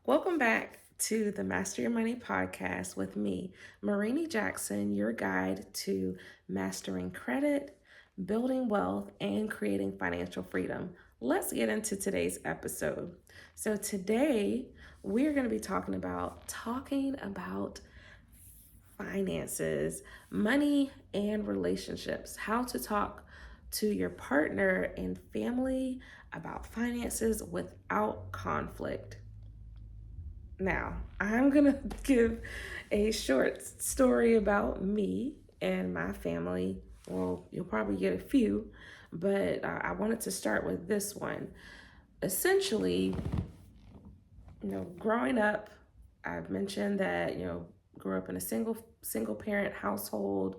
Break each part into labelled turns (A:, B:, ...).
A: Welcome back to the Master Your Money podcast with me, Marini Jackson, your guide to mastering credit, building wealth, and creating financial freedom. Let's get into today's episode. So today we're going to be talking about finances, money, and relationships. How to talk to your partner and family about finances without conflict. Now, I'm going to give a short story about me and my family. Well, you'll probably get a few, but I wanted to start with this one. Essentially, growing up, I've mentioned that, grew up in a single parent household,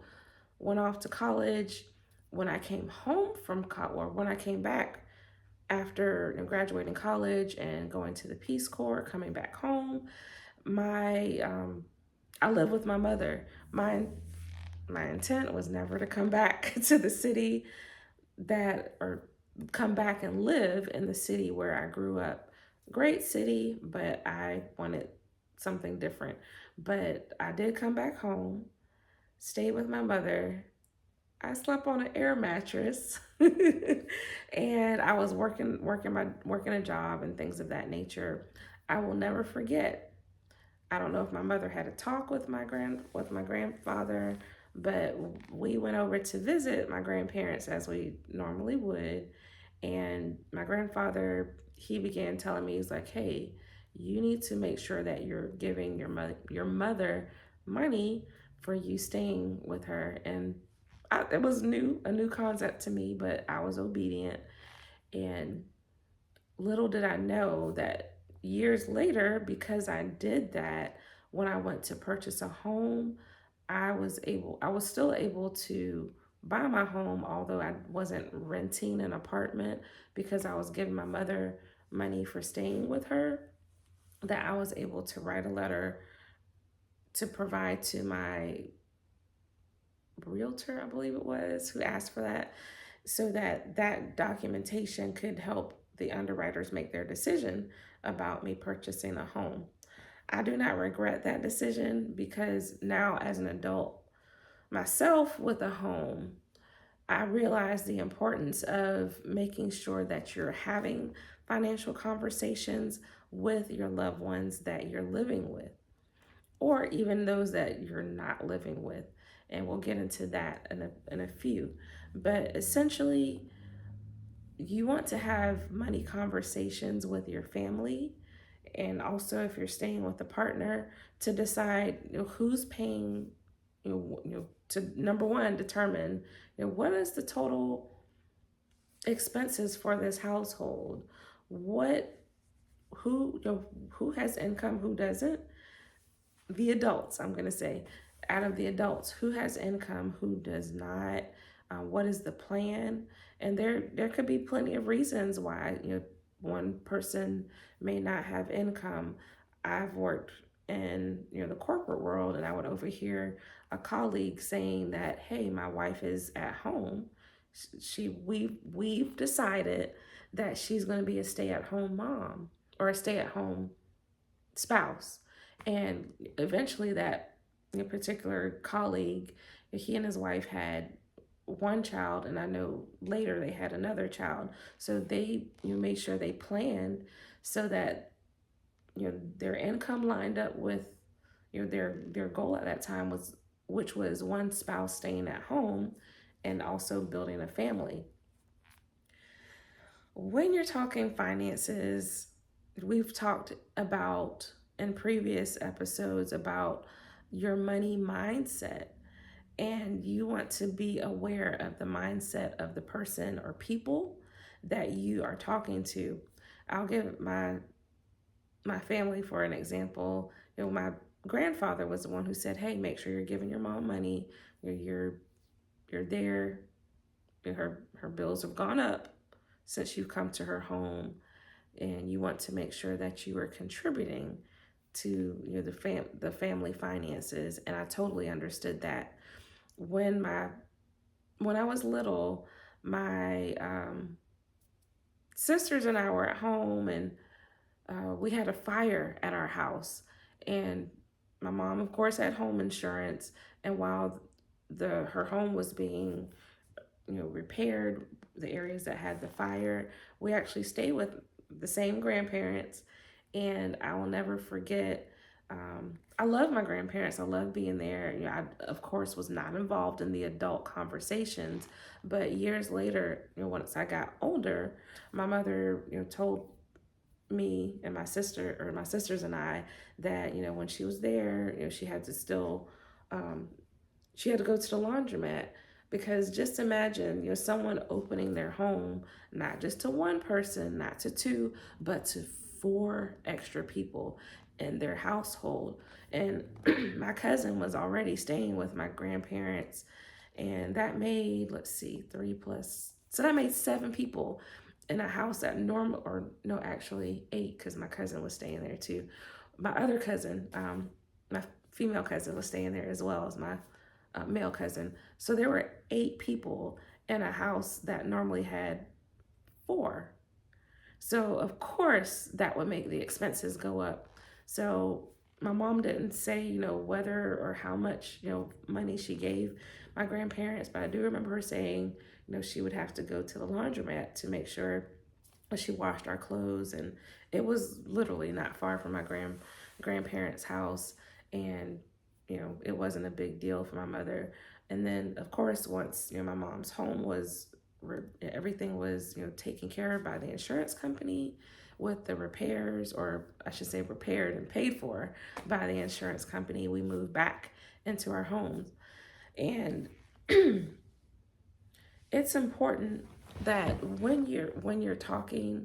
A: went off to college. When I came home from college, or when I came back after graduating college and going to the Peace Corps, coming back home, my I live with my mother. My intent was never to come back to the city or come back and live in the city where I grew up. Great city, but I wanted something different. But I did come back home, stayed with my mother. I slept on an air mattress, and I was working a job and things of that nature. I will never forget. I don't know if my mother had a talk with my grandfather, but we went over to visit my grandparents as we normally would, and my grandfather, he began telling me, he's like, "Hey, you need to make sure that you're giving your mother money for you staying with her." And it was a new concept to me, but I was obedient. And little did I know that years later, because I did that, when I went to purchase a home, I was still able to buy my home, although I wasn't renting an apartment because I was giving my mother money for staying with her, that I was able to write a letter to provide to my realtor, I believe it was, who asked for that, so that that documentation could help the underwriters make their decision about me purchasing a home. I do not regret that decision because now, as an adult myself with a home, I realize the importance of making sure that you're having financial conversations with your loved ones that you're living with, or even those that you're not living with. And we'll get into that in a few. But essentially, you want to have money conversations with your family, and also if you're staying with a partner, to decide who's paying, to number one, determine what is the total expenses for this household. What who who has income, who doesn't. The adults, I'm going to say, out of the adults, who has income, who does not, what is the plan. And there could be plenty of reasons why one person may not have income. I've worked in the corporate world, and I would overhear a colleague saying that, "Hey, my wife is at home. We've decided that she's going to be a stay-at-home mom or a stay-at-home spouse." And eventually, that particular colleague, he and his wife had one child, and I know later they had another child. So they made sure they planned so that their income lined up with their goal at that time, was which was one spouse staying at home and also building a family. When you're talking finances, we've talked about in previous episodes about your money mindset, and you want to be aware of the mindset of the person or people that you are talking to. I'll give my family for an example. My grandfather was the one who said, "Hey, make sure you're giving your mom money. You're there. Her bills have gone up since you've come to her home, and you want to make sure that you are contributing to the family finances." And I totally understood that. When I was little, my sisters and I were at home, and we had a fire at our house, and my mom, of course, had home insurance. And while her home was being repaired, the areas that had the fire, we actually stayed with the same grandparents. And I will never forget. I love my grandparents. I love being there. I of course was not involved in the adult conversations, but years later, once I got older, my mother, told me and my sister, or my sisters and I, that when she was there, she had to still um, she had to go to the laundromat, because just imagine, someone opening their home not just to one person, not to two, but to four extra people in their household. And my cousin was already staying with my grandparents, and that made, let's see, three plus, so that made seven people in a house that normal, or no, actually eight, because my cousin was staying there too. My other cousin, my female cousin, was staying there as well as my male cousin. So there were eight people in a house that normally had four. So of course that would make the expenses go up. So my mom didn't say, whether or how much, money she gave my grandparents, but I do remember her saying, she would have to go to the laundromat to make sure that she washed our clothes. And it was literally not far from my grandparents' house. And, it wasn't a big deal for my mother. And then of course, once, my mom's home was everything was taken care of by the insurance company with the repairs, or I should say repaired and paid for by the insurance company, we moved back into our homes. And it's important that when you're talking,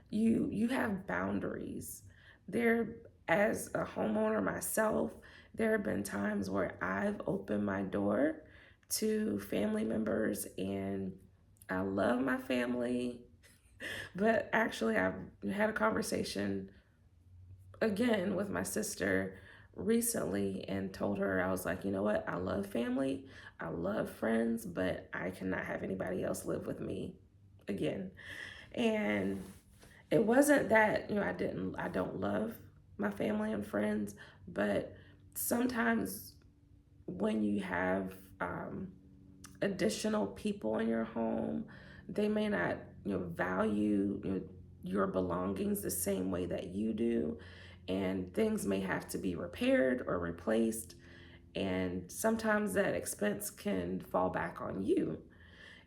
A: you have boundaries. There, as a homeowner myself, there have been times where I've opened my door to family members, and I love my family, but actually I've had a conversation again with my sister recently and told her, I was like, you know what, I love family, I love friends, but I cannot have anybody else live with me again. And it wasn't that, I don't love my family and friends, but sometimes when you have additional people in your home, they may not, value, your belongings the same way that you do, and things may have to be repaired or replaced, and sometimes that expense can fall back on you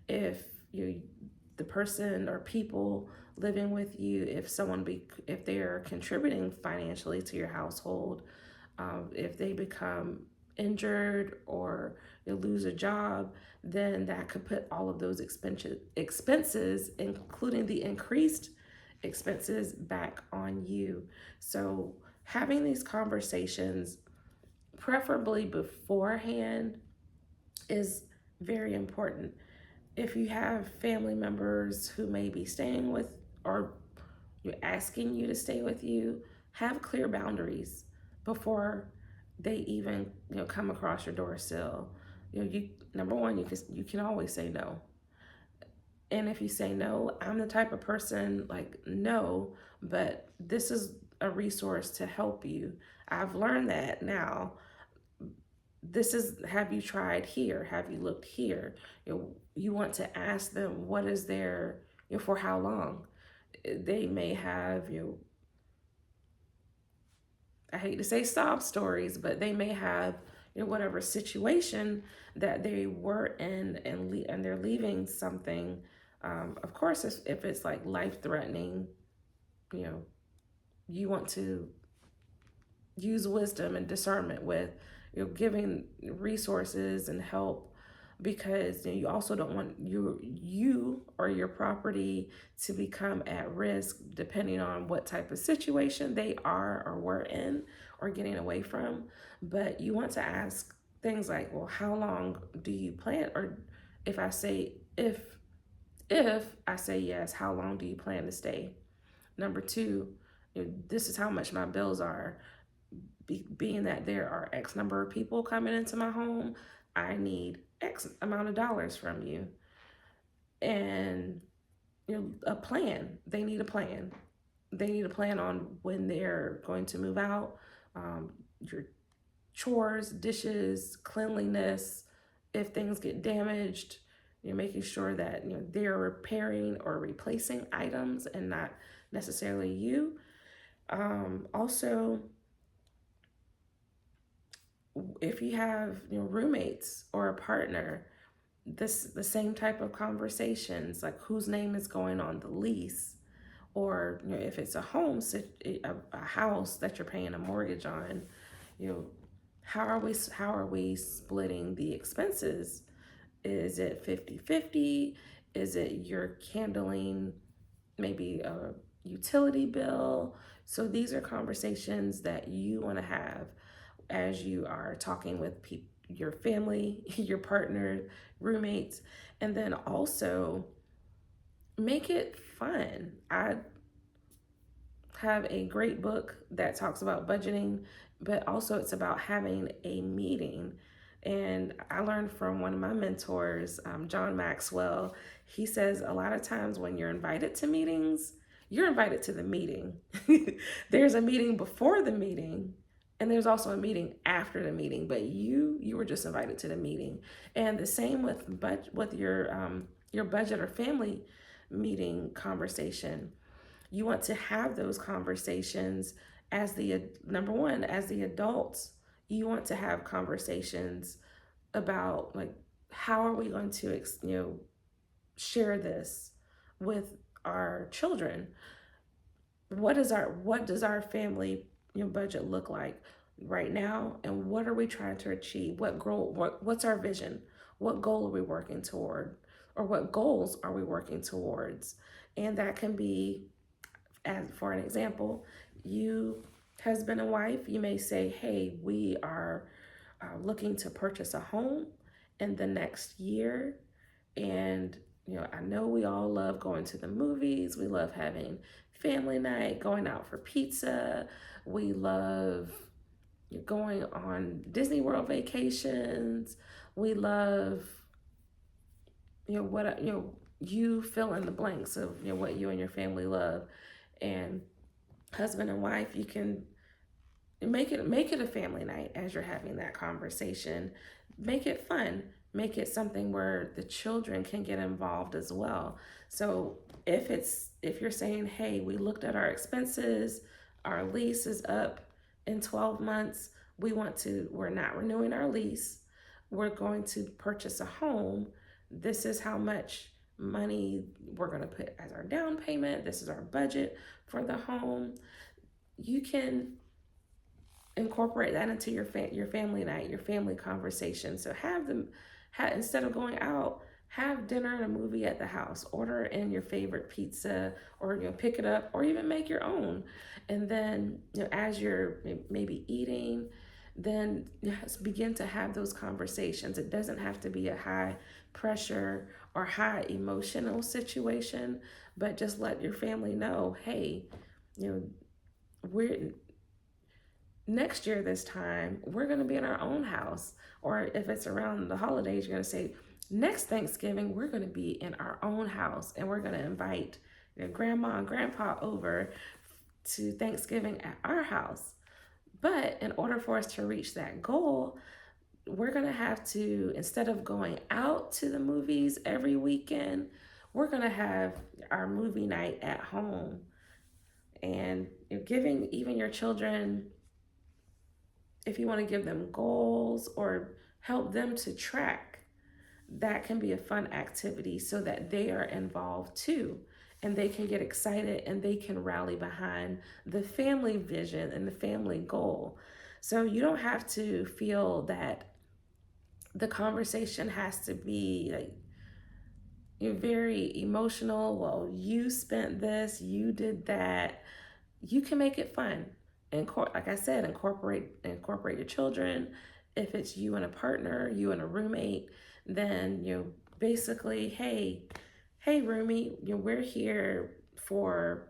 A: if the person or people living with you, if they're contributing financially to your household, if they become injured or you lose a job, then that could put all of those expenses, including the increased expenses, back on you. So having these conversations, preferably beforehand, is very important. If you have family members who may be staying with, or you're asking you to stay with you, have clear boundaries before they even come across your doorsill. You number one, you can always say no. And if you say no, I'm the type of person, like, no, but this is a resource to help you. I've learned that now. This is, have you tried here? Have you looked here? You want to ask them what is their, for how long. They may have, I hate to say sob stories, but they may have, whatever situation that they were in, and they're leaving something. Of course, if it's like life threatening, you know, you want to use wisdom and discernment with, giving resources and help, because you also don't want you or your property to become at risk, depending on what type of situation they are or were in or getting away from. But you want to ask things like, well, how long do you plan? Or if I say if I say yes, how long do you plan to stay? Number two, this is how much my bills are. Being that there are X number of people coming into my home, I need X amount of dollars from you. And a plan. They need a plan. they need to plan on when they're going to move out, your chores, dishes, cleanliness, if things get damaged, you're making sure that they're repairing or replacing items and not necessarily you. Also, if you have roommates or a partner, this the same type of conversations, like whose name is going on the lease, or if it's a home, a house that you're paying a mortgage on, you know how are we splitting the expenses? Is it 50-50? Is it you're handling maybe a utility bill? So these are conversations that you want to have as you are talking with your family, your partner, roommates, and then also make it fun. I have a great book that talks about budgeting, but also it's about having a meeting. And I learned from one of my mentors, John Maxwell. He says a lot of times when you're invited to meetings, you're invited to the meeting. There's a meeting before the meeting, and there's also a meeting after the meeting. But you were just invited to the meeting. And the same with your budget or family meeting conversation. You want to have those conversations as the number one, as the adults. You want to have conversations about, like, how are we going to share this with our children? What does our family budget look like right now, and what are we trying to achieve? What's our vision? What goal are we working toward, or what goals are we working towards? And that can be, as for an example, you, husband and wife, you may say, hey, we are looking to purchase a home in the next year. And I know we all love going to the movies, we love having family night, going out for pizza, we love going on Disney World vacations, we love what you fill in the blanks of what you and your family love. And husband and wife, you can make it a family night as you're having that conversation. Make it fun. Make it something where the children can get involved as well. So if you're saying, hey, we looked at our expenses, our lease is up in 12 months, we're not renewing our lease, we're going to purchase a home, this is how much money we're going to put as our down payment, this is our budget for the home. You can incorporate that into your family night, your family conversation. So instead of going out, have dinner and a movie at the house. Order in your favorite pizza, or pick it up, or even make your own. And then as you're maybe eating, then begin to have those conversations. It doesn't have to be a high pressure or high emotional situation, but just let your family know, hey, we're next year this time we're going to be in our own house. Or if it's around the holidays, you're going to say, next Thanksgiving we're going to be in our own house, and we're going to invite your grandma and grandpa over to Thanksgiving at our house. But in order for us to reach that goal, we're going to have to, instead of going out to the movies every weekend, we're going to have our movie night at home. And giving even your children, if you want to give them goals or help them to track, that can be a fun activity so that they are involved too. And they can get excited and they can rally behind the family vision and the family goal. So you don't have to feel that the conversation has to be like, you're very emotional. Well, you spent this, you did that. You can make it fun. And like I said, incorporate your children. If it's you and a partner, you and a roommate, then basically, hey roomie, we're here for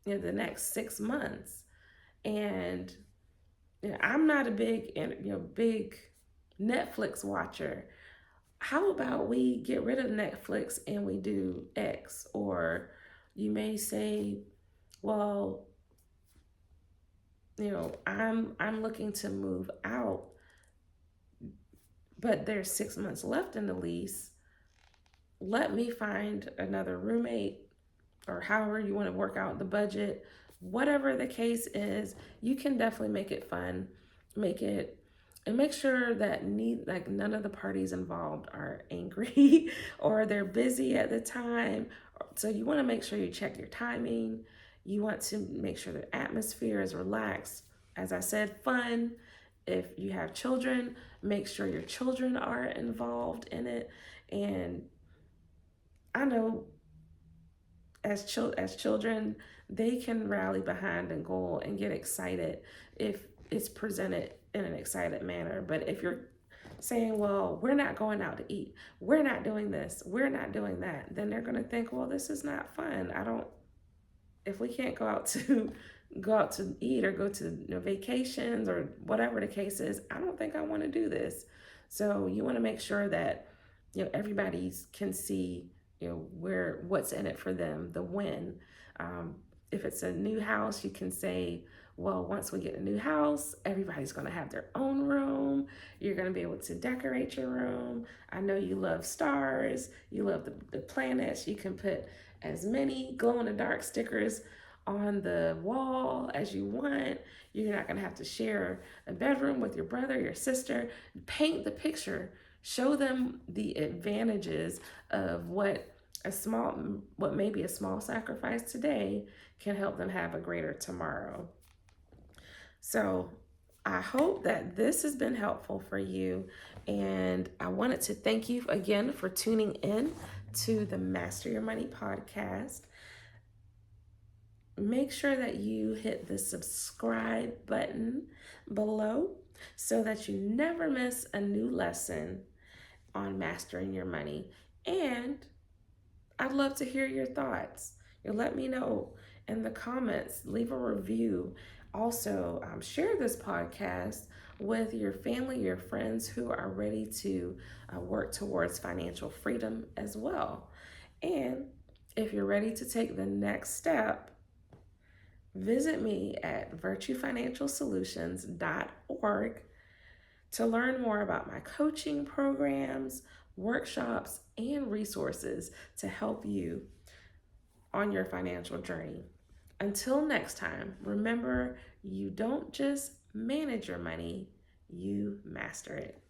A: the next 6 months, and I'm not a big Netflix watcher. How about we get rid of Netflix and we do X? Or you may say, well, I'm looking to move out, but there's 6 months left in the lease. Let me find another roommate, or however you want to work out the budget. Whatever the case is, you can definitely make it fun. Make it and make sure that none of the parties involved are angry or they're busy at the time. So you want to make sure you check your timing. You want to make sure the atmosphere is relaxed. As I said, fun. If you have children, make sure your children are involved in it. And I know as children, they can rally behind a goal and get excited if it's presented in an excited manner. But if you're saying, well, we're not going out to eat, we're not doing this, we're not doing that, then they're going to think, well, this is not fun. I don't If we can't go out to go out to eat or go to vacations or whatever the case is, I don't think I want to do this. So you want to make sure that everybody can see where what's in it for them, the win. Um, if it's a new house, you can say, well, once we get a new house, everybody's going to have their own room. You're going to be able to decorate your room. I know you love stars, you love the planets. You can put as many glow in the dark stickers on the wall as you want. You're not going to have to share a bedroom with your brother, your sister. Paint the picture. Show them the advantages of what may be a small sacrifice today can help them have a greater tomorrow. So I hope that this has been helpful for you. And I wanted to thank you again for tuning in to the Master Your Money podcast. Make sure that you hit the subscribe button below so that you never miss a new lesson on mastering your money. And I'd love to hear your thoughts. You let me know in the comments, leave a review. Also, share this podcast with your family, your friends who are ready to work towards financial freedom as well. And if you're ready to take the next step, visit me at virtuefinancialsolutions.org to learn more about my coaching programs, workshops, and resources to help you on your financial journey. Until next time, remember, you don't just manage your money, you master it.